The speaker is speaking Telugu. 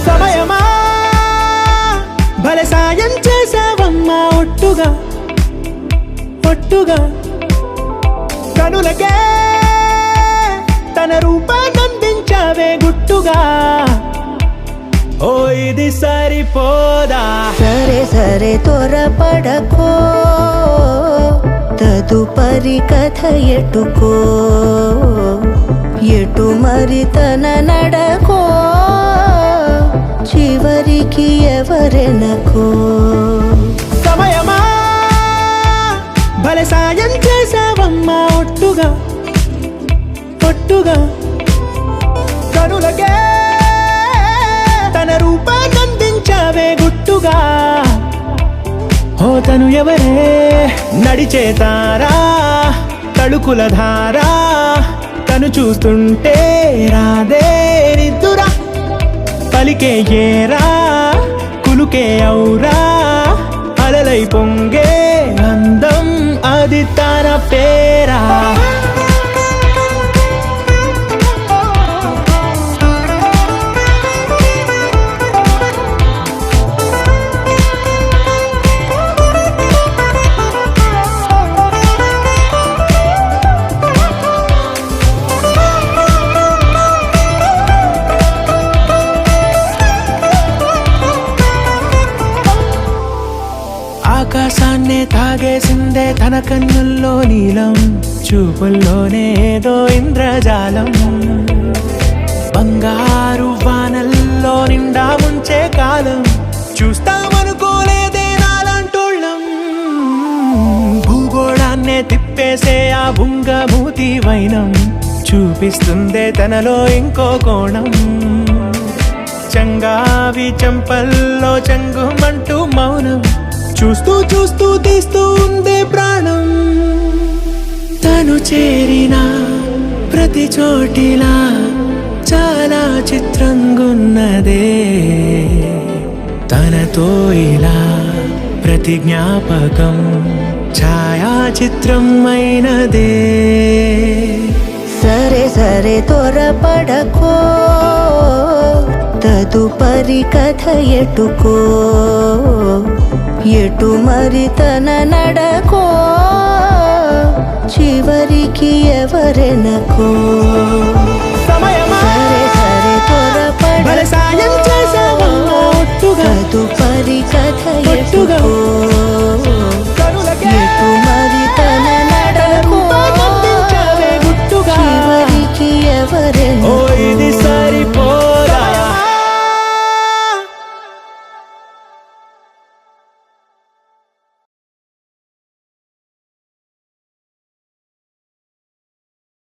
సమయమా భలే సాయం చేసావమ్మా ఒట్టుగా ఒట్టుగా కనులకే తన రూపాన్నందించావే గుట్టుగా ఓ ఇది సరిపోదా సరే సరే త్వరపడకో తదుపరి కథ ఎటుకో ఎటు మరి తన నడకో చివరికి ఎవరెనకో సమయమా భలే సాయం చేసావమ్మా ఒట్టుగా ఒట్టుగా కనులకే తన రూపాన్నందించావే గుట్టుగా ఓ తను ఎవరే నడిచే తారా తళుకుల ధారా తను చూస్తుంటే రాదే నిద్దురా పలికే ఏరా కులుకే ఔరా అలలై పొంగే అందం అది తన పేరా ఆకాశాన్నే తాగేసిందే తన కన్నుల్లో నీలం చూపుల్లోనే ఏదో ఇంద్రజాలం బంగారు వానల్లో నిండా ఉంచే కాలం చూస్తామనుకోలేదే నాలాంటోళ్ళం భూగోళాన్నే తిప్పేసే ఆ బుంగమూతి వైనం చూపిస్తుందే తనలో ఇంకో కోణం చంగావి చెంపల్లో చెంగుమంటూ మౌనం చూస్తూ చూస్తూ తీస్తూ ఉందే ప్రాణం తను చేరిన ప్రతి చోటిలా చాలా చిత్రంగున్నదే తనతో ఇలా ప్రతి జ్ఞాపకం ఛాయాచిత్రం అయినదే సరే సరే త్వరపడకో తదుపరి కథ ఎటుకో ఎటు మరి తన నడకో చివరికి ఎవరెనకో